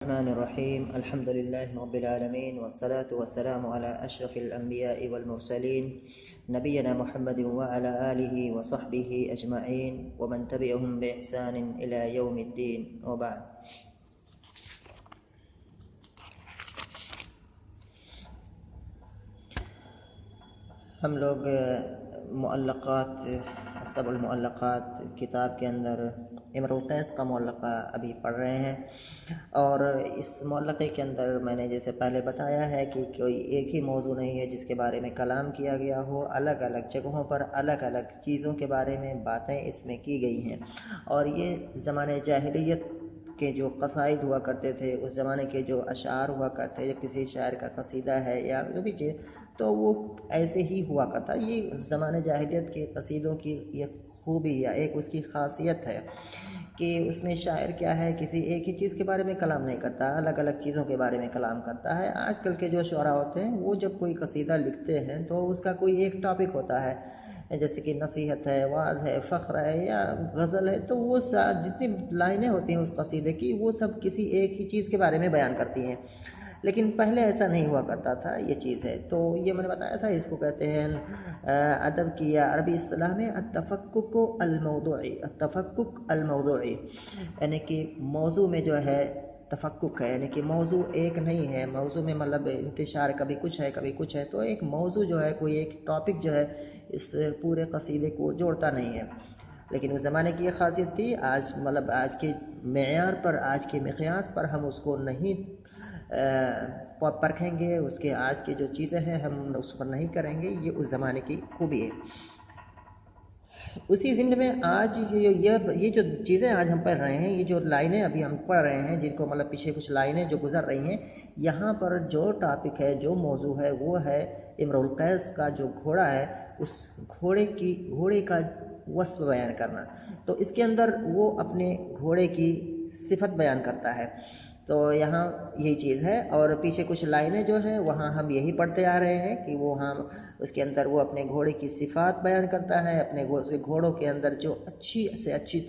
الرحمن الرحيم الحمد لله رب العالمين والصلاة والسلام على أشرف الأنبياء والمرسلين نبينا محمد وعلى آله وصحبه أجمعين ومن تبعهم بإحسان إلى يوم الدين وبعد. ہم لوگ معلقات سب المعلقات کتاب کے اندر امرؤ القیس کا معلقہ ابھی پڑھ رہے ہیں، اور اس معلقے کے اندر میں نے جیسے پہلے بتایا ہے کہ کوئی ایک ہی موضوع نہیں ہے جس کے بارے میں کلام کیا گیا ہو، الگ الگ جگہوں پر الگ الگ چیزوں کے بارے میں باتیں اس میں کی گئی ہیں، اور یہ زمانہ جاہلیت کے جو قصائد ہوا کرتے تھے، اس زمانے کے جو اشعار ہوا کرتے یا کسی شاعر کا قصیدہ ہے یا جو بھی چیز، تو وہ ایسے ہی ہوا کرتا. یہ زمانہ جاہلیت کے قصیدوں کی یہ خوبی یا ایک اس کی خاصیت ہے کہ اس میں شاعر کیا ہے، کسی ایک ہی چیز کے بارے میں کلام نہیں کرتا، الگ الگ چیزوں کے بارے میں کلام کرتا ہے. آج کل کے جو شعراء ہوتے ہیں وہ جب کوئی قصیدہ لکھتے ہیں تو اس کا کوئی ایک ٹاپک ہوتا ہے، جیسے کہ نصیحت ہے، وعظ ہے، فخر ہے یا غزل ہے، تو وہ جتنی لائنیں ہوتی ہیں اس قصیدے کی وہ سب کسی ایک ہی چیز کے بارے میں بیان کرتی ہیں. لیکن پہلے ایسا نہیں ہوا کرتا تھا. یہ چیز ہے تو یہ میں نے بتایا تھا، اس کو کہتے ہیں ادب کی یا عربی اصطلاح میں التفکک الموضوعی. التفکک الموضوعی یعنی کہ موضوع میں جو ہے تفکک ہے، یعنی کہ موضوع ایک نہیں ہے. موضوع میں مطلب انتشار کبھی کچھ ہے کبھی کچھ ہے، تو ایک موضوع جو ہے، کوئی ایک ٹاپک جو ہے اس پورے قصیدے کو جوڑتا نہیں ہے. لیکن اس زمانے کی یہ خاصیت تھی. آج مطلب آج کے معیار پر، آج کے مقیاس پر ہم اس کو نہیں پرکھیں گے، اس کے آج کی جو چیزیں ہیں ہم اس پر نہیں کریں گے. یہ اس زمانے کی خوبی ہے. اسی ضمن میں آج یہ جو چیزیں آج ہم پڑھ رہے ہیں، یہ جو لائنیں ابھی ہم پڑھ رہے ہیں، جن کو مطلب پیچھے کچھ لائنیں جو گزر رہی ہیں، یہاں پر جو ٹاپک ہے، جو موضوع ہے، وہ ہے امرؤ القیس کا جو گھوڑا ہے، اس گھوڑے کا وصف بیان کرنا. تو اس کے اندر وہ اپنے گھوڑے کی صفت بیان کرتا ہے. تو یہاں یہی چیز ہے، اور پیچھے کچھ لائنیں جو ہیں وہاں ہم یہی پڑھتے آ رہے ہیں کہ وہ ہم اس کے اندر وہ اپنے گھوڑے کی صفات بیان کرتا ہے. اپنے گھوڑوں کے اندر جو اچھی سے اچھی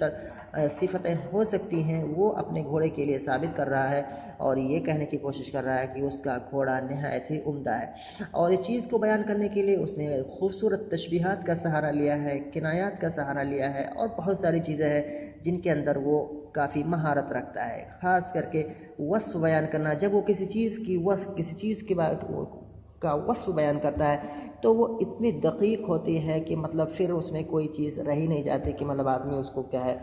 صفتیں ہو سکتی ہیں وہ اپنے گھوڑے کے لیے ثابت کر رہا ہے، اور یہ کہنے کی کوشش کر رہا ہے کہ اس کا گھوڑا نہایت ہی عمدہ ہے. اور اس چیز کو بیان کرنے کے لیے اس نے خوبصورت تشبیہات کا سہارا لیا ہے، کنایات کا سہارا لیا ہے، اور بہت ساری چیزیں ہیں جن کے اندر وہ کافی مہارت رکھتا ہے. خاص کر کے وصف بیان کرنا، جب وہ کسی چیز کا وصف بیان کرتا ہے تو وہ اتنی دقیق ہوتی ہے کہ مطلب پھر اس میں کوئی چیز رہ ہی نہیں جاتی کہ مطلب آدمی اس کو کیا ہے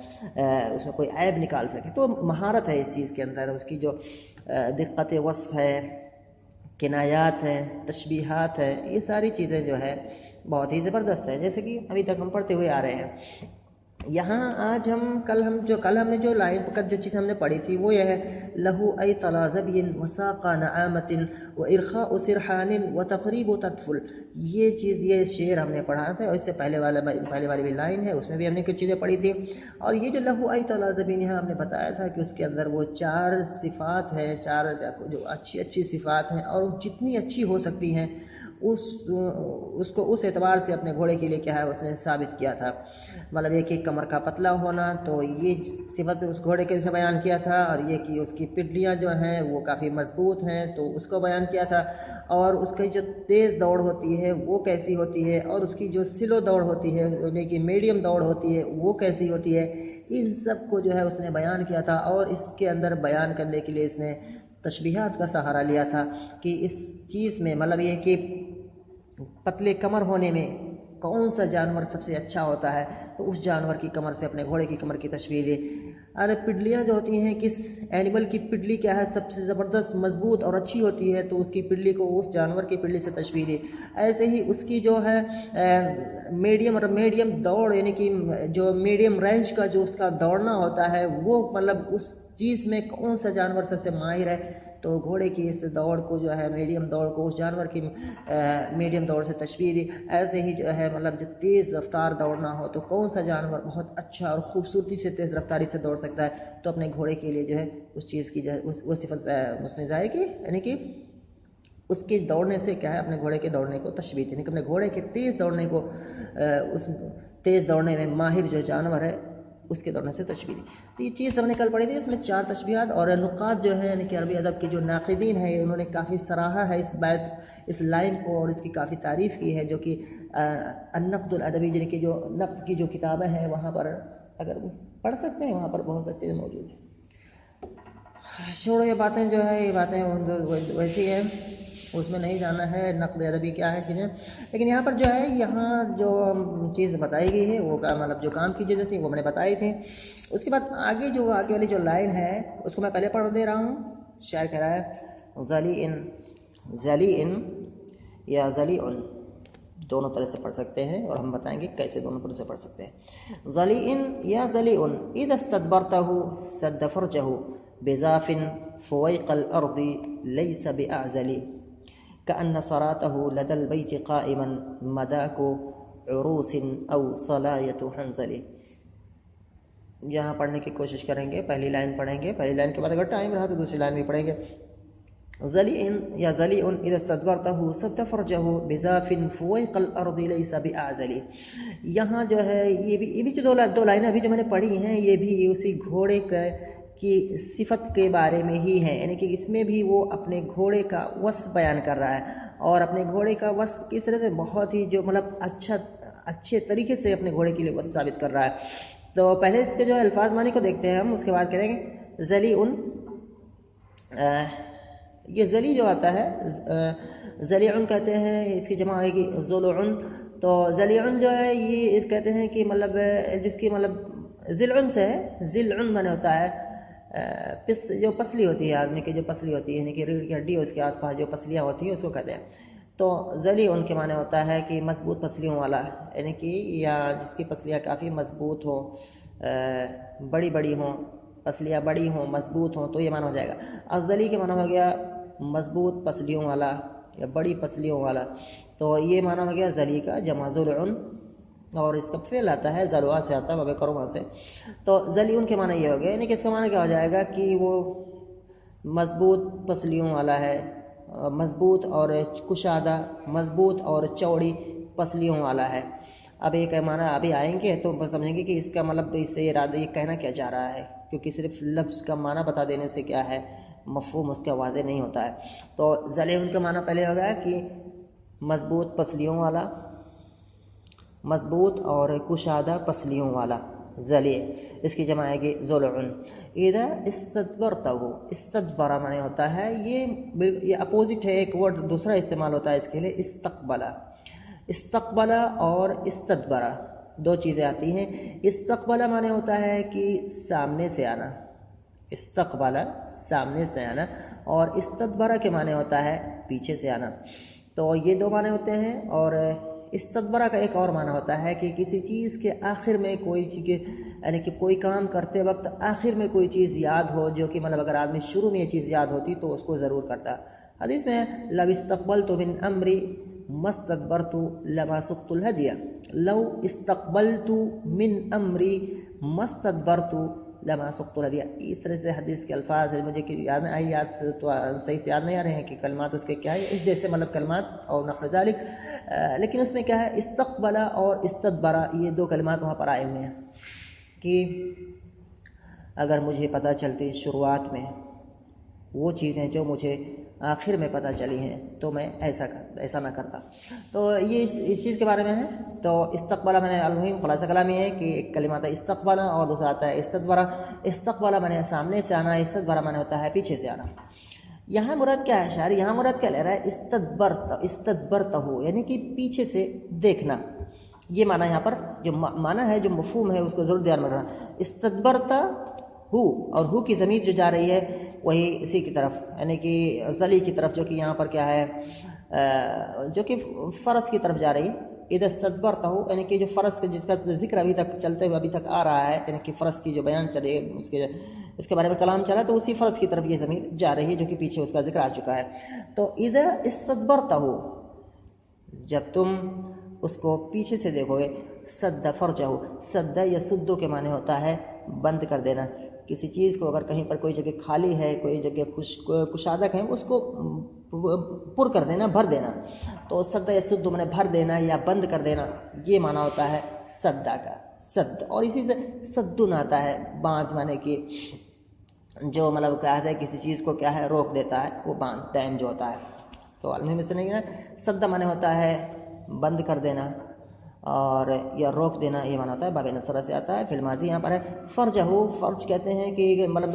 اس میں کوئی عیب نکال سکے. تو مہارت ہے اس چیز کے اندر، اس کی جو دقت وصف ہے، کنایات ہیں، تشبیہات ہیں، یہ ساری چیزیں جو ہے بہت ہی زبردست ہیں. جیسے کہ ابھی تک ہم پڑھتے ہوئے آ رہے ہیں. یہاں آج کل ہم نے جو لائن پکڑ جو چیز ہم نے پڑھی تھی وہ یہ ہے، لہو ای طلازبی وساق نعامت و ارخاء سرحان و تقریب تطفل. یہ شعر ہم نے پڑھا تھا، اور اس سے پہلے والی بھی لائن ہے، اس میں بھی ہم نے کچھ چیزیں پڑھی تھی. اور یہ جو لہو ای طلازبین ہے، ہم نے بتایا تھا کہ اس کے اندر وہ 4 صفات ہیں، 4 جو اچھی صفات ہیں، اور جتنی اچھی ہو سکتی ہیں اس کو اس اعتبار سے اپنے گھوڑے کے لیے کیا ہے اس نے ثابت کیا تھا. مطلب یہ کہ کمر کا پتلا ہونا، تو یہ صفت اس گھوڑے کے سے بیان کیا تھا. اور یہ کہ اس کی پڈلیاں جو ہیں وہ کافی مضبوط ہیں، تو اس کو بیان کیا تھا. اور اس کی جو تیز دوڑ ہوتی ہے وہ کیسی ہوتی ہے، اور اس کی جو سلو دوڑ ہوتی ہے یعنی کہ میڈیم دوڑ ہوتی ہے وہ کیسی ہوتی ہے. ان سب کو جو ہے اس نے بیان کیا تھا. اور اس کے اندر بیان کرنے کے لیے اس نے تشبیہات کا سہارا لیا تھا کہ اس چیز میں مطلب یہ کہ پتلے کمر ہونے میں کون سا جانور سب سے اچھا ہوتا ہے، تو اس جانور کی کمر سے اپنے گھوڑے کی کمر کی تشبیہ دی. اور پڈلیاں جو ہوتی ہیں، کس اینیمل کی پڈلی کیا ہے سب سے زبردست مضبوط اور اچھی ہوتی ہے، تو اس کی پڈلی کو اس جانور کی پڈلی سے تشبیہ دی. ایسے ہی اس کی جو ہے میڈیم دوڑ، یعنی کہ جو میڈیم رینج کا جو اس کا دوڑنا ہوتا ہے، وہ مطلب اس چیز میں کون سا جانور سب سے ماہر ہے، تو گھوڑے کی اس دوڑ کو جو ہے میڈیم دوڑ کو اس جانور کی میڈیم دوڑ سے تشبیہ دی. ایسے ہی جو ہے مطلب جب تیز رفتار دوڑنا ہو تو کون سا جانور بہت اچھا اور خوبصورتی سے تیز رفتاری سے دوڑ سکتا ہے، تو اپنے گھوڑے کے لیے جو ہے اس چیز کی جو ہے وہ صفت اس نے ظاہر کی، یعنی کہ اس کے دوڑنے سے کیا ہے اپنے گھوڑے کے دوڑنے کو تشبیہ دی. یعنی کہ اپنے گھوڑے کے تیز دوڑنے کو اس تیز دوڑنے میں ماہر جو جانور ہے اس کے دوران سے تشبیہ دی. تو یہ چیز ہم نے کل پڑھی تھی. اس میں 4 تشبیہات اور نقاد جو ہے یعنی کہ عربی ادب کے جو ناقدین ہیں انہوں نے کافی سراہا ہے اس لائن کو اور اس کی کافی تعریف کی ہے، جو کہ النقد الادبی یعنی کہ جو نقد کی جو کتابیں ہیں وہاں پر اگر پڑھ سکتے ہیں، وہاں پر بہت سی چیزیں موجود ہیں. چھوڑو یہ باتیں جو ہے یہ باتیں ویسی ہیں، اس میں نہیں جانا ہے نقد ادبی کیا ہے چیزیں. لیکن یہاں پر جو ہے یہاں جو چیز بتائی گئی ہے وہ مطلب جو کام کی چیزیں تھیں وہ میں نے بتائی تھی. اس کے بعد آگے والی جو لائن ہے اس کو میں پہلے پڑھ دے رہا ہوں. شاعر کہہ رہا ہے ذلیئن یا ذلیعن، دونوں طرح سے پڑھ سکتے ہیں اور ہم بتائیں گے کیسے دونوں طرح سے پڑھ سکتے ہیں. ذلیئن یا ذلیعن اذا استدبرته سد فرجه بزاف فويق الارض ليس باعزل كأن صراته لدى البيت قائما مداك عروس او صلاية حنزل. یہاں پڑھنے کی کوشش کریں گے. پہلی لائن پڑھیں گے، پہلی لائن کے بعد اگر ٹائم رہا تو دوسری لائن بھی پڑھیں گے. ذلیئن یا ذلیع اذا استدبرته سد فرجه بزاف فويق الارض ليس باعزل. یہاں جو ہے یہ بھی جو دو لائنیں ابھی جو میں نے پڑھی ہیں یہ بھی اسی گھوڑے کی صفت کے بارے میں ہی ہیں، یعنی کہ اس میں بھی وہ اپنے گھوڑے کا وصف بیان کر رہا ہے اور اپنے گھوڑے کا وصف کس طرح سے بہت ہی جو مطلب اچھے طریقے سے اپنے گھوڑے کے لیے وصف ثابت کر رہا ہے. تو پہلے اس کے جو الفاظ معنی کو دیکھتے ہیں ہم، اس کے بعد کریں گے. ذلیعن، یہ ذلی جو آتا ہے ذلیعن کہتے ہیں، اس کی جمع آئے گی ذلعن. تو ذلیعن جو ہے یہ کہتے ہیں کہ مطلب جس کی مطلب ذلعن سے ہے. ذلعن معنی ہوتا ہے جو پسلی ہوتی ہے آدمی کی، جو پسلی ہوتی ہے یعنی کہ ریڑھ کی ہڈی ہے اس کے آس پاس جو پسلیاں ہوتی ہیں اس کو کہتے ہیں. تو ذلی ان کے معنی ہوتا ہے کہ مضبوط پسلیوں والا، یعنی کہ یا جس کی پسلیاں کافی مضبوط ہوں، بڑی ہوں، پسلیاں بڑی ہوں مضبوط ہوں، تو یہ معنی ہو جائے گا. ذلی کے معنی ہو گیا مضبوط پسلیوں والا یا بڑی پسلیوں والا. تو یہ معنی ہو گیا ذلی کا، جمع ذلعن، اور اس کا فعل آتا ہے ذلوا سے آتا ہے باب کرما سے. تو ذلی ان کے معنی یہ ہو گیا، یعنی کہ اس کا معنی کیا ہو جائے گا کہ وہ مضبوط پسلیوں والا ہے، مضبوط اور کشادہ، مضبوط اور چوڑی پسلیوں والا ہے. اب ایک معنی ابھی آئیں گے تو سمجھیں گے کہ اس کا مطلب اس سے ارادہ یہ کہنا کیا جا رہا ہے، کیونکہ صرف لفظ کا معنی بتا دینے سے کیا ہے مفہوم اس کا واضح نہیں ہوتا ہے. تو ذلی ان کا معنی پہلے ہو گیا کہ مضبوط پسلیوں والا، مضبوط اور کشادہ پسلیوں والا ذلی. اس کی جمع آئے گی ذلعن. اذا استدبرتہ، استدبرہ معنی ہوتا ہے یہ اپوزٹ ہے، ایک ورڈ دوسرا استعمال ہوتا ہے اس کے لیے استقبلہ. استقبلہ اور استدبرہ دو چیزیں آتی ہیں. استقبلہ معنی ہوتا ہے کہ سامنے سے آنا، استقبلہ سامنے سے آنا، اور استدبرہ کے معنی ہوتا ہے پیچھے سے آنا. تو یہ دو معنی ہوتے ہیں. اور استدبرہ کا ایک اور معنی ہوتا ہے کہ کسی چیز کے آخر میں کوئی چیز، یعنی کہ کوئی کام کرتے وقت آخر میں کوئی چیز یاد ہو، جو کہ مطلب اگر آدمی شروع میں یہ چیز یاد ہوتی تو اس کو ضرور کرتا. حدیث میں لو استقبلت من امری ما استدبرت لما سقت الهدي، لو استقبلت من امری ما استدبرت لما سقت الهدي. اس طرح سے حدیث کے الفاظ ہیں، مجھے یاد تو صحیح سے یاد نہیں آ رہے ہیں کہ کلمات اس کے کیا ہے، اس جیسے مطلب کلمات اور نحو ذالک. لیکن اس میں کیا ہے استقبلہ اور استدبرہ یہ دو کلمات وہاں پر آئے ہوئے ہیں کہ اگر مجھے پتہ چلتی شروعات میں وہ چیزیں جو مجھے آخر میں پتہ چلی ہیں تو میں ایسا نہ کرتا. تو یہ اس چیز کے بارے میں ہے. تو استقبلہ میں نے المہم خلاصہ کلام یہ ہے کہ ایک کلمہ آتا ہے استقبلہ اور دوسرا آتا ہے استدبرہ. استقبلہ میں نے سامنے سے آنا، استدبرہ میں نے ہوتا ہے پیچھے سے آنا. یہاں مراد کیا ہے شاعر؟ یہاں مراد کیا لے رہا ہے؟ استدبرتہ یعنی کہ پیچھے سے دیکھنا. یہ معنی یہاں پر جو معنی ہے جو مفہوم ہے اس کو ضرور دھیان میں رکھنا. استدبرتہ ہو، اور ہو کی ضمیر جو جا رہی ہے وہی اسی کی طرف، یعنی کہ ذلی کی طرف، جو کہ یہاں پر کیا ہے جو کہ فرض کی طرف جا رہی ہے. اذا استدبرتہ یعنی کہ جو فرض جس کا ذکر ابھی تک چلتے ہوئے ابھی تک آ رہا ہے، یعنی کہ فرض کی جو بیان چلے اس کے بارے میں کلام چلا، تو اسی فرض کی طرف یہ ضمیر جا رہی ہے جو کہ پیچھے اس کا ذکر آ چکا ہے. تو اذا استدبرتہ جب تم اس کو پیچھے سے دیکھو گے، سد فرجہ، سد یا سدو کے معنی ہوتا ہے بند کر دینا. کسی چیز کو اگر کہیں پر کوئی جگہ خالی ہے، کوئی جگہ کشادہ ہے، اس کو پر کر دینا، بھر دینا. تو سد یسد میں نے بھر دینا یا بند کر دینا، یہ معنی ہوتا ہے سدا کا، سد. اور اسی سے سدن آتا ہے، باندھ، معنی کہ جو مطلب کیا ہے کسی چیز کو کیا ہے روک دیتا ہے، وہ باندھ، ڈیم جو ہوتا ہے. تو المہم سے نہیں ہے، سد معنی ہوتا ہے بند کر دینا اور یا روک دینا، یہ معنی ہوتا ہے. باب نصرہ سے آتا ہے. فی الماضی یہاں پر ہے فرج ہو. فرج کہتے ہیں کہ مطلب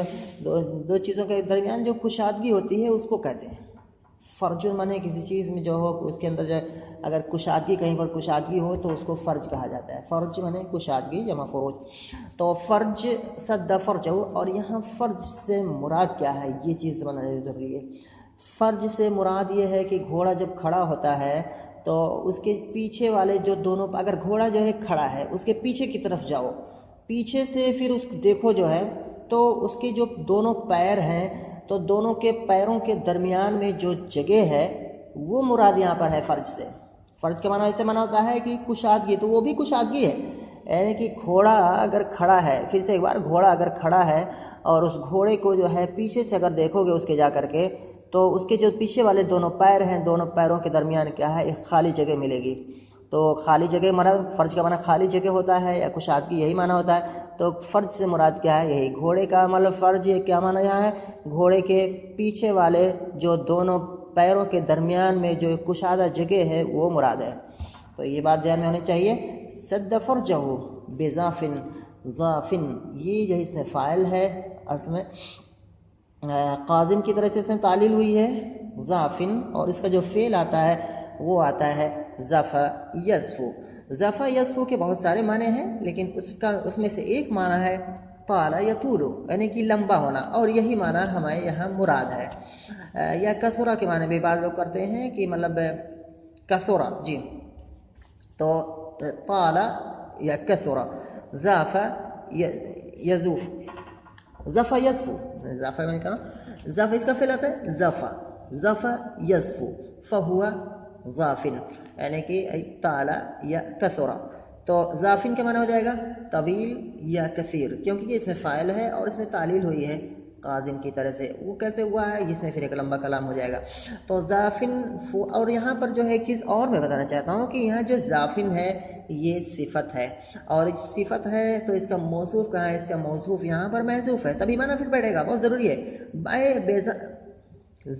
دو چیزوں کے درمیان جو کشادگی ہوتی ہے اس کو کہتے ہیں. فرج معنی کسی چیز میں جو ہو اس کے اندر جو اگر کشادگی، کہیں پر کشادگی ہو تو اس کو فرج کہا جاتا ہے. فرج معنی کشادگی جمع فروج. تو فرج، سد فرج ہو. اور یہاں فرج سے مراد کیا ہے، یہ چیز بنانا ضروری ہے. فرج سے مراد یہ ہے کہ گھوڑا جب کھڑا ہوتا ہے تو اس کے پیچھے والے جو دونوں، اگر گھوڑا جو ہے کھڑا ہے اس کے پیچھے کی طرف جاؤ، پیچھے سے پھر اس دیکھو جو ہے تو اس کے جو دونوں پیر ہیں تو دونوں کے پیروں کے درمیان میں جو جگہ ہے وہ مراد یہاں پر ہے فرج سے. فرج کا معنی ایسے معنی ہوتا ہے کہ کشادگی، تو وہ بھی کشادگی ہے، یعنی کہ گھوڑا اگر کھڑا ہے، پھر سے ایک بار، گھوڑا اگر کھڑا ہے اور اس گھوڑے کو جو ہے پیچھے سے اگر دیکھو گے اس کے جا کر کے، تو اس کے جو پیچھے والے دونوں پیر ہیں، دونوں پیروں کے درمیان کیا ہے، ایک خالی جگہ ملے گی. تو خالی جگہ مراد، فرج کا معنی خالی جگہ ہوتا ہے یا کشادگی، یہی معنی ہوتا ہے. تو فرج سے مراد کیا ہے، یہی گھوڑے کا مطلب فرج. یہ کیا معنی یہاں ہے، گھوڑے کے پیچھے والے جو دونوں پیروں کے درمیان میں جو کشادہ جگہ ہے وہ مراد ہے. تو یہ بات دھیان میں ہونی چاہیے. سد فرجہ بضافن، ضافن یہ جو اس میں فاعل ہے، اصل میں قازن کی طرح سے اس میں تعلیل ہوئی ہے ضافن، اور اس کا جو فعل آتا ہے وہ آتا ہے ضفا یضفو. ضفا یضفو کے بہت سارے معنی ہیں، لیکن اس میں سے ایک معنی ہے طال یطول، یعنی کہ لمبا ہونا، اور یہی معنی ہمارے یہاں مراد ہے. یا کثرہ کے معنی بھی بعض لوگ کرتے ہیں کہ مطلب کثرہ، جی. تو طال یا کثرہ، ضافا یضوف، ضفا یضفو، ضفا میں کہا ضفا اس کا فعل آتا ہے ضفا، ضفا یضفو فہو ضافن، یعنی کہ طال یا کثرہ. تو ضافن کے معنی ہو جائے گا طویل یا کثیر، کیونکہ یہ اس میں فاعل ہے اور اس میں تعلیل ہوئی ہے قازن کی طرح سے. وہ کیسے ہوا ہے، اس میں پھر ایک لمبا کلام ہو جائے گا. تو ضافن. اور یہاں پر جو ہے ایک چیز اور میں بتانا چاہتا ہوں کہ یہاں جو ضافن ہے یہ صفت ہے، اور صفت ہے تو اس کا موصوف کہاں ہے، اس کا موصوف یہاں پر محذوف ہے، تبھی معنی پھر بیٹھے گا، بہت ضروری ہے.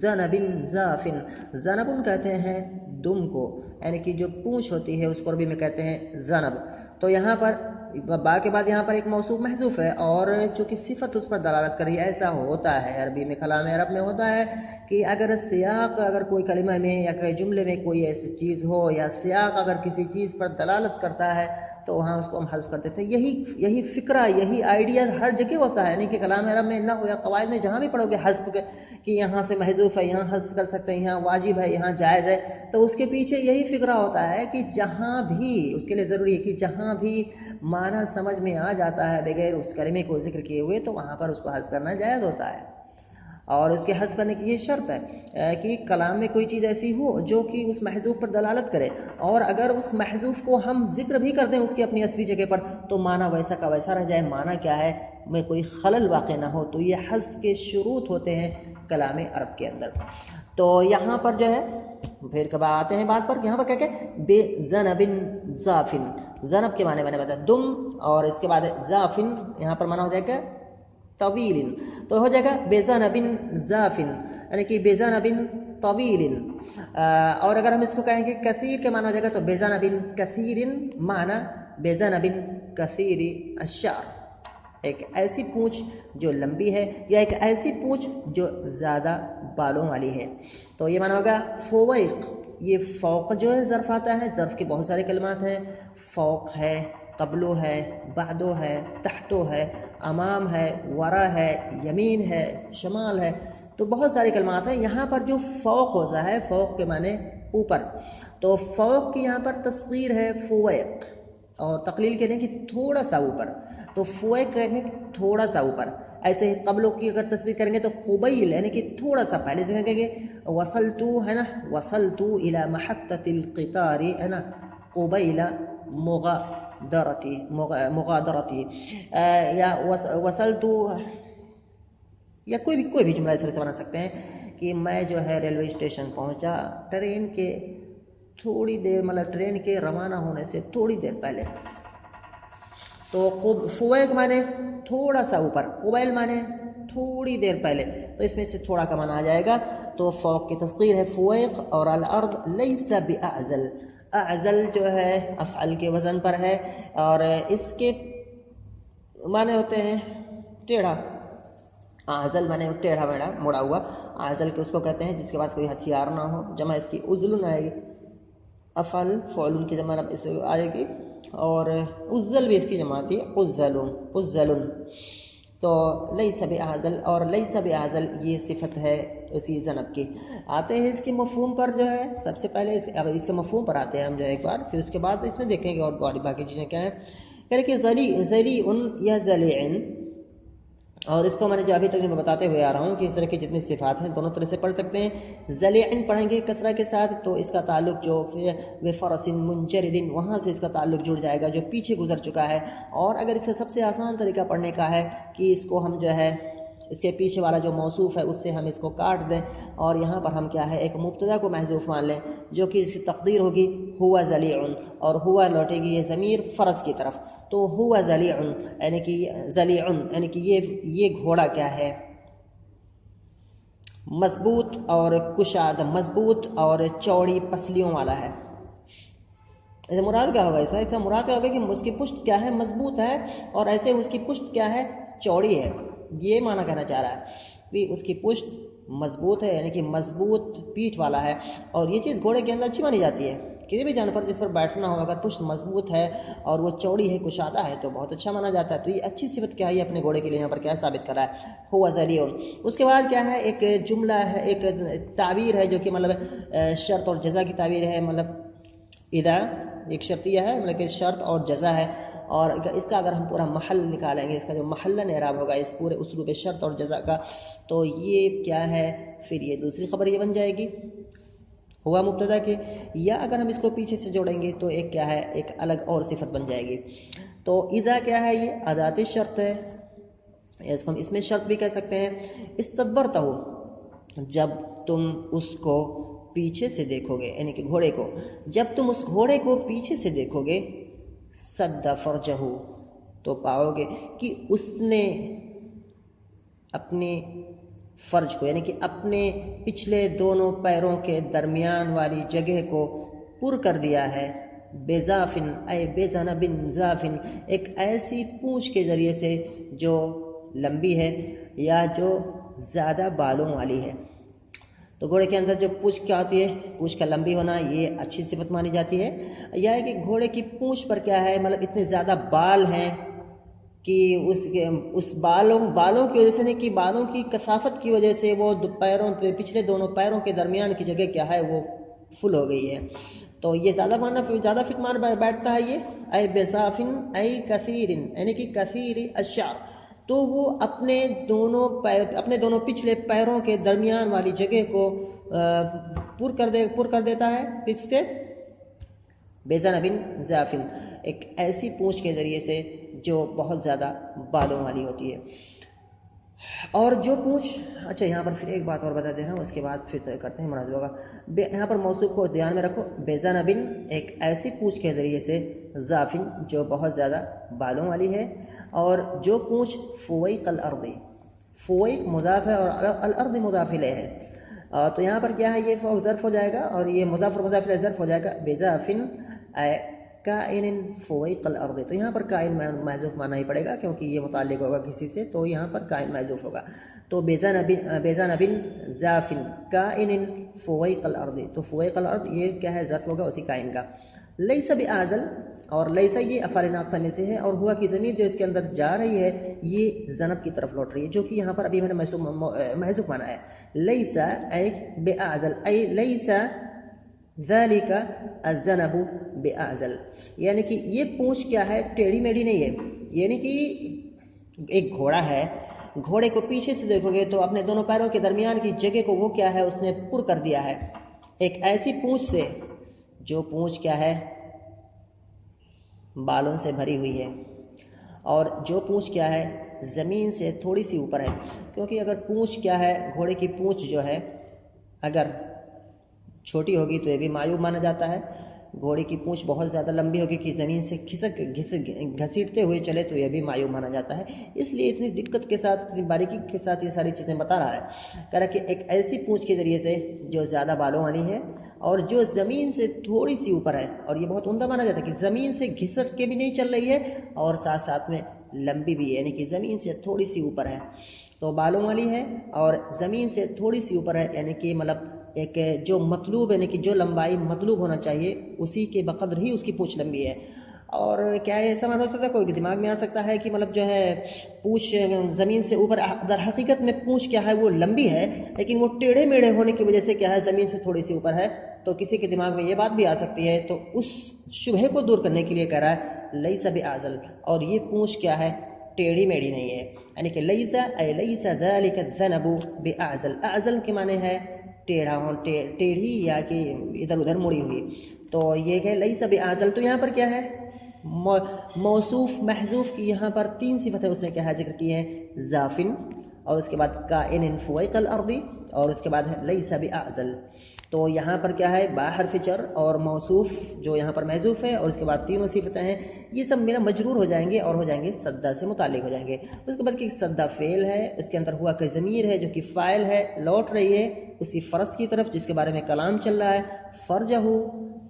ذنبن ضافن، ذنبن کہتے ہیں دم کو، یعنی کہ جو پونچھ ہوتی ہے اس کو عربی میں کہتے ہیں ذنب. تو یہاں پر با کے بعد یہاں پر ایک موصوف محذوف ہے، اور چونکہ صفت اس پر دلالت کر رہی ہے. ایسا ہوتا ہے عربی میں، کلام عرب میں ہوتا ہے کہ اگر سیاق، اگر کوئی کلمہ میں یا کوئی جملے میں کوئی ایسی چیز ہو، یا سیاق اگر کسی چیز پر دلالت کرتا ہے تو وہاں اس کو ہم حذف کرتے تھے. یہی فکرہ، یہی آئیڈیا ہر جگہ ہوتا ہے، یعنی کہ کلام عرب میں نحو یا قواعد میں جہاں بھی پڑھو گے حذف کے، کہ یہاں سے محذوف ہے، یہاں حذف کر سکتے ہیں، یہاں واجب ہے، یہاں جائز ہے. تو اس کے پیچھے یہی فکرہ ہوتا ہے کہ جہاں بھی، اس کے لیے ضروری ہے کہ جہاں بھی معنی سمجھ میں آ جاتا ہے بغیر اس کلمے کو ذکر کیے ہوئے، تو وہاں پر اس کو حذف کرنا جائز ہوتا ہے. اور اس کے حذف کرنے کی یہ شرط ہے کہ کلام میں کوئی چیز ایسی ہو جو کہ اس محذوف پر دلالت کرے، اور اگر اس محذوف کو ہم ذکر بھی کر دیں اس کی اپنی اصلی جگہ پر تو معنی ویسا کا ویسا رہ جائے، معنی کیا ہے میں کوئی خلل واقع نہ ہو. تو یہ حذف کے شروط ہوتے ہیں کلام عرب کے اندر. تو یہاں پر جو ہے پھر کب آتے ہیں بات پر، یہاں پر کیا کہ بے ذنبن ضافن، ذنب کے معنی میں نے بتایا دم، اور اس کے بعد ضافن یہاں پر معنی ہو جائے گا طویل، تو ہو جائے گا بے ذنبن ضافن، یعنی کہ بے ذنبن طویل. اور اگر ہم اس کو کہیں گے کثیر کے معنی ہو جائے گا تو بے ذنبن کثیر، معنی بے ذنبن کثیر الشعر، ایک ایسی پونچھ جو لمبی ہے، یا ایک ایسی پونچھ جو زیادہ بالوں والی ہے. تو یہ معنی ہوگا فویق. یہ فوق جو ہے ظرف آتا ہے، ظرف کے بہت سارے کلمات ہیں، فوق ہے، قبلو ہے، بعدو ہے، تحتو ہے، امام ہے، ورا ہے، یمین ہے، شمال ہے. تو بہت سارے کلمات ہیں. یہاں پر جو فوق ہوتا ہے، فوق کے معنی اوپر، تو فوق کی یہاں پر تصغیر ہے فویق، اور تقلیل کہتے ہیں کہ تھوڑا سا اوپر، تو فویق کہیں گے تھوڑا سا اوپر. ایسے ہی قبلوں کی اگر تصویر کریں گے تو قبیل، یعنی کہ تھوڑا سا پہلے سے کہیں گے وصلتو، ہے نا، وصلتو الى محطة القطار، ہے نا، قبیل مغادرتی، یا وصلتو، یا کوئی بھی جملہ اس طرح سے بنا سکتے ہیں کہ میں جو ہے ریلوے اسٹیشن پہنچا ٹرین کے تھوڑی دیر مطلب ٹرین کے روانہ ہونے سے تھوڑی دیر پہلے. تو فویق مانے تھوڑا سا اوپر، قبیل مانے تھوڑی دیر پہلے، تو اس میں سے تھوڑا کا معنی آ جائے گا. تو فوق کی تصغیر ہے فویق، اور الارض لیس باعزل، اعزل جو ہے افعل کے وزن پر ہے، اور اس کے معنی ہوتے ہیں ٹیڑھا. اعزل مانے ٹیڑھا میڑھا مڑا ہوا، اعزل کے اس کو کہتے ہیں جس کے پاس کوئی ہتھیار نہ ہو. جمع اس کی عزلن آئے گی، افعل فعلن کی جمع اس آئے گی، اور عزل بھی اس کی جمع آتی ہے عزلن. تو لیس باعزل اور لیس باعزل یہ صفت ہے اسی ذنب کی. آتے ہیں اس کے مفہوم پر جو ہے، سب سے پہلے اس کے مفہوم پر آتے ہیں ہم جو ایک بار، پھر اس کے بعد اس میں دیکھیں گے اور باقی چیزیں کیا ہیں. کہ ذلیعن یا ذلیعن، اور اس کو میں نے جو ابھی تک میں بتاتے ہوئے آ رہا ہوں کہ اس طرح کی جتنی صفات ہیں دونوں طرح سے پڑھ سکتے ہیں. ذلیعن پڑھیں گے کسرہ کے ساتھ تو اس کا تعلق جو بفرس منجرد، وہاں سے اس کا تعلق جڑ جائے گا جو پیچھے گزر چکا ہے. اور اگر اس کا سب سے آسان طریقہ پڑھنے کا ہے کہ اس کو ہم جو ہے اس کے پیچھے والا جو موصوف ہے اس سے ہم اس کو کاٹ دیں، اور یہاں پر ہم کیا ہے ایک مبتدا کو محذوف مان لیں، جو کہ اس کی تقدیر ہوگی ہوا ذلیعن، اور ہوا لوٹے گی یہ ضمیر فرض کی طرف. تو ہوا ذلیعن یعنی کہ یہ گھوڑا کیا ہے مضبوط اور کشاد، مضبوط اور چوڑی پسلیوں والا ہے. ایسے مراد کیا ہوگا؟ اس کا مراد کیا ہوگا کہ اس کی پشت کیا ہے مضبوط ہے، اور ایسے اس کی پشت کیا ہے چوڑی ہے. یہ معنی کہنا چاہ رہا ہے کہ اس کی پشت مضبوط ہے، یعنی کہ مضبوط پیٹھ والا ہے. اور یہ چیز گھوڑے کے اندر اچھی مانی جاتی ہے، کسی بھی جانور جس پر بیٹھنا ہو اگر پشت مضبوط ہے اور وہ چوڑی ہے کشادہ ہے تو بہت اچھا مانا جاتا ہے. تو یہ اچھی صفت کیا ہے یہ اپنے گھوڑے کے لیے یہاں پر کیا ثابت کر رہا ہے ہوا ذلیع. اس کے بعد کیا ہے ایک جملہ ہے، ایک تعبیر ہے جو کہ مطلب شرط اور جزا کی تعبیر ہے. مطلب اذا ایک شرطیہ ہے، مطلب کہ شرط اور جزا ہے، اور اس کا اگر ہم پورا محل نکالیں گے، اس کا جو محلن اعراب ہوگا اس پورے اسلوب شرط اور جزا کا، تو یہ کیا ہے پھر یہ دوسری خبر یہ بن جائے گی ہوا مبتدا کے. یا اگر ہم اس کو پیچھے سے جوڑیں گے تو ایک کیا ہے ایک الگ اور صفت بن جائے گی. تو اذا کیا ہے یہ ادات شرط ہے، اس کو ہم اس میں شرط بھی کہہ سکتے ہیں. استدبرتہ ہو، جب تم اس کو پیچھے سے دیکھو گے، یعنی کہ گھوڑے کو، جب تم اس گھوڑے کو پیچھے سے دیکھو گے سد فرجہ، تو پاؤ گے کہ اس نے اپنے فرج کو، یعنی کہ اپنے پچھلے دونوں پیروں کے درمیان والی جگہ کو پر کر دیا ہے. بےزافن اے بے ذنبن ذافن، ایک ایسی پونچھ کے ذریعے سے جو لمبی ہے یا جو زیادہ بالوں والی ہے. تو گھوڑے کے اندر جو پونچھ کیا ہوتی ہے، پونچھ کا لمبی ہونا یہ اچھی صفت مانی جاتی ہے. یا ہے کہ گھوڑے کی پونچھ پر کیا ہے مطلب اتنے زیادہ بال ہیں کہ اس بالوں کی وجہ سے نہیں، کہ بالوں کی کثافت کی وجہ سے وہ پچھلے دونوں پیروں کے درمیان کی جگہ کیا ہے وہ فل ہو گئی ہے. تو یہ زیادہ فٹ مان بیٹھتا ہے یہ اے بصافن اے کثیرن، یعنی کہ کثیر الشعر. تو وہ اپنے دونوں پچھلے پیروں کے درمیان والی جگہ کو پر کر دیتا ہے کس سے؟ بےذنبن ذافن، ایک ایسی پونچھ کے ذریعے سے جو بہت زیادہ بالوں والی ہوتی ہے. اور جو پونچھ، اچھا یہاں پر پھر ایک بات اور بتا دے رہا ہوں، اس کے بعد پھر کرتے ہیں مناظرہ ہوگا. یہاں پر موصوف کو دھیان میں رکھو، بےذنبن ایک ایسی پونچھ کے ذریعے سے، ذافن جو بہت زیادہ بالوں والی ہے. اور جو پونچھ فویق الارض، فویق مضاف ہے اور الارض مضاف الیہ ہے. تو یہاں پر کیا ہے یہ فوق ظرف ہو جائے گا اور یہ مضاف اور مضاف الیہ ظرف ہو جائے گا. بذافن کائن فویق الارض، تو یہاں پر کائن محذوف مانا ہی پڑے گا کیونکہ یہ متعلق ہوگا کسی سے، تو یہاں پر کائن محذوف ہوگا. تو بذنبن ذافن کائن فویق الارض، تو فویق الارض یہ کیا ہے ظرف ہوگا اسی کائن کا. لیس باعزل، اور لیسا یہ افعال ناقصہ میں سے ہے، اور ہوا کی ضمیر جو اس کے اندر جا رہی ہے یہ ذنب کی طرف لوٹ رہی ہے، جو کہ یہاں پر ابھی میں نے محذوف مانا ہے. لیسا اے باعزل اے لیسا ذالک الذنب باعزل، یعنی کہ یہ پونچھ کیا ہے ٹیڑھی میڑھی نہیں ہے. یعنی کہ ایک گھوڑا ہے، گھوڑے کو پیچھے سے دیکھو گے تو اپنے دونوں پیروں کے درمیان کی جگہ کو وہ کیا ہے اس نے پر کر دیا ہے ایک ایسی پونچھ سے جو پونچھ کیا ہے بالوں سے بھری ہوئی ہے، اور جو پونچھ کیا ہے زمین سے تھوڑی سی اوپر ہے. کیونکہ اگر پونچھ کیا ہے گھوڑے کی پونچھ جو ہے اگر چھوٹی ہوگی تو یہ بھی معیوب مانا جاتا ہے، گھوڑے کی پونچھ بہت زیادہ لمبی ہوگی کہ زمین سے گھسیٹتے ہوئے چلے تو یہ بھی معیوب مانا جاتا ہے۔ اس لیے اتنی دقت کے ساتھ، اتنی باریکی کے ساتھ یہ ساری چیزیں بتا رہا ہے، کہہ رہا کہ ایک ایسی پونچھ کے ذریعے سے جو زیادہ بالوں والی ہے اور جو زمین سے تھوڑی سی اوپر ہے، اور یہ بہت عمدہ مانا جاتا ہے کہ زمین سے گھسٹ کے بھی نہیں چل رہی ہے اور ساتھ ساتھ میں لمبی بھی ہے، یعنی کہ زمین سے تھوڑی سی اوپر ہے، تو بالوں والی ہے اور زمین سے تھوڑی سی اوپر ہے، یعنی کہ مطلب ایک جو مطلوب، یعنی کہ جو لمبائی مطلوب ہونا چاہیے اسی کے بقدر ہی اس کی پونچھ لمبی ہے۔ اور کیا ایسا مان ہو سکتا ہے، کوئی دماغ میں آ سکتا ہے کہ مطلب جو ہے پونچھ زمین سے اوپر، در حقیقت میں پونچھ کیا ہے وہ لمبی ہے، لیکن وہ ٹیڑھے میڑھے ہونے کی وجہ سے کیا ہے زمین سے تھوڑی سی اوپر ہے، تو کسی کے دماغ میں یہ بات بھی آ سکتی ہے، تو اس شبہے کو دور کرنے کے لیے کہہ رہا ہے لیس بأعزل، اور یہ پونچھ کیا ہے ٹیڑھی میڑھی نہیں ہے، یعنی کہ لیس اے لیس ذلک الذنب بأعزل، اعزل کے معنی ہے ٹیڑھا ہو، ٹیڑھی یا کہ ادھر ادھر مڑی ہوئی، تو یہ کہ لیس بأعزل، تو یہاں پر کیا ہے موصوف محذوف کی یہاں پر 3 صفتیں اس نے کیا ہے ذکر کی ہے، ذافن، اور اس کے بعد کائن فوق الارض، اور اس کے بعد ہے لیس بأعزل، تو یہاں پر کیا ہے با حرف جر اور موصوف جو یہاں پر محذوف ہے، اور اس کے بعد تینوں صفتیں ہیں، یہ سب میرا مجرور ہو جائیں گے اور ہو جائیں گے صدہ سے متعلق ہو جائیں گے۔ اس کے بعد کہ صدہ فعل ہے، اس کے اندر ہوا کہ ضمیر ہے جو کہ فاعل ہے، لوٹ رہی ہے اسی فرض کی طرف جس کے بارے میں کلام چل رہا ہے، فرجہ،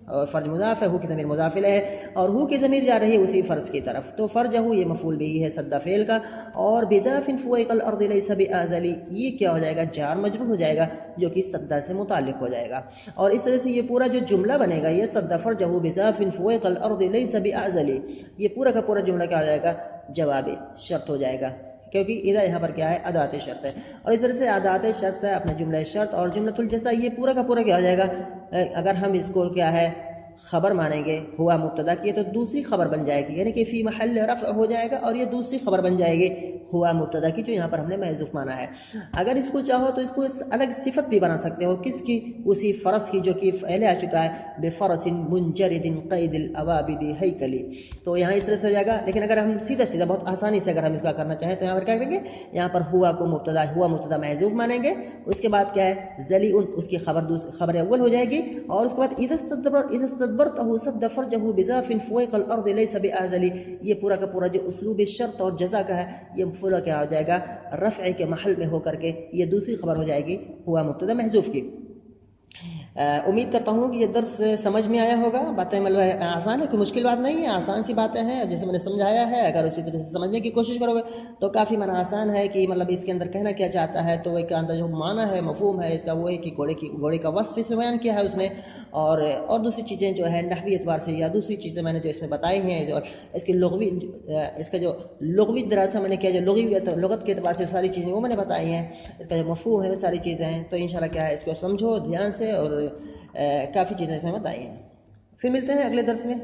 اور فرج مضاف ہے، ہو کی ضمیر مضاف الیہ ہے، اور ہو کی ضمیر جا رہی ہے اسی فرض کی طرف، تو فرجہ یہ مفعول بھی ہے صدہ فعل کا، اور بضاف فوق الارض لیس بأعزل یہ کیا ہو جائے گا، جار مجرور ہو جائے گا جو کہ صدہ سے متعلق ہو جائے گا، اور اس طرح سے یہ پورا جو جملہ بنے گا، یہ صدہ فرجہ بضاف فوق الارض لیس بأعزل، یہ پورا کا پورا جملہ کیا ہو جائے گا، جواب شرط ہو جائے گا، کیونکہ اذا یہاں پر کیا ہے ادات شرط ہے، اور اس طرح سے ادات شرط ہے اپنے جملہ شرط اور جملۃ الجزاء، یہ پورا کا پورا کیا ہو جائے گا، اگر ہم اس کو کیا ہے خبر مانیں گے ہوا مبتدا کی تو دوسری خبر بن جائے گی، یعنی کہ فی محل رفع ہو جائے گا، اور یہ دوسری خبر بن جائے گی ہوا مبتدا کی جو یہاں پر ہم نے محذوف مانا ہے۔ اگر اس کو چاہو تو اس کو الگ صفت بھی بنا سکتے ہو، کس کی، اسی فرس کی جو کہ پہلے آ چکا ہے، بفرس منجرد قید الابابد ہیکلی، تو یہاں اس طرح سے ہو جائے گا، لیکن اگر ہم سیدھا سیدھا بہت آسانی سے اگر ہم اس کا کرنا چاہیں تو یہاں پر کیا کریں گے، یہاں پر ہوا کو مبتدا، ہوا مبتدا محذوف مانیں گے، اس کے بعد کیا ہے ذلی اس کی خبر اول ہو جائے گی، اور اس کے بعد اذا استدبرته صد فرجه بضاف فوق الارض ليس بأعزل، یہ پورا کا پورا جو اسلوب شرط اور جزا کا ہے یہ پورا کیا ہو جائے گا، رفع کے محل میں ہو کر کے یہ دوسری خبر ہو جائے گی ہوا مبتدا محذوف کی۔ امید کرتا ہوں کہ یہ درس سمجھ میں آیا ہوگا، باتیں مطلب آسان ہے، کوئی مشکل بات نہیں ہے، آسان سی باتیں ہیں جیسے میں نے سمجھایا ہے، اگر اسی طرح سے سمجھنے کی کوشش کرو گے تو کافی معنی آسان ہے کہ مطلب اس کے اندر کہنا کیا چاہتا ہے، تو ایک اندر جو معنی ہے مفہوم ہے اس کا وہ ہے کہ گھوڑے کا وصف اس میں بیان کیا ہے اس نے، اور دوسری چیزیں جو ہے نحوی اعتبار سے یا دوسری چیزیں میں نے جو اس میں بتائی ہیں، جو اس کی اس کا جو لغوی دراسہ میں نے کیا، جو لغت کے اعتبار سے ساری چیزیں وہ میں نے بتائی ہیں، اس کا جو مفہوم ہے وہ ساری چیزیں ہیں، تو انشاءاللہ کیا ہے اس کو سمجھو دھیان سے، اور کافی چیزیں اس میں بتائی ہیں۔ پھر ملتے ہیں اگلے درس میں۔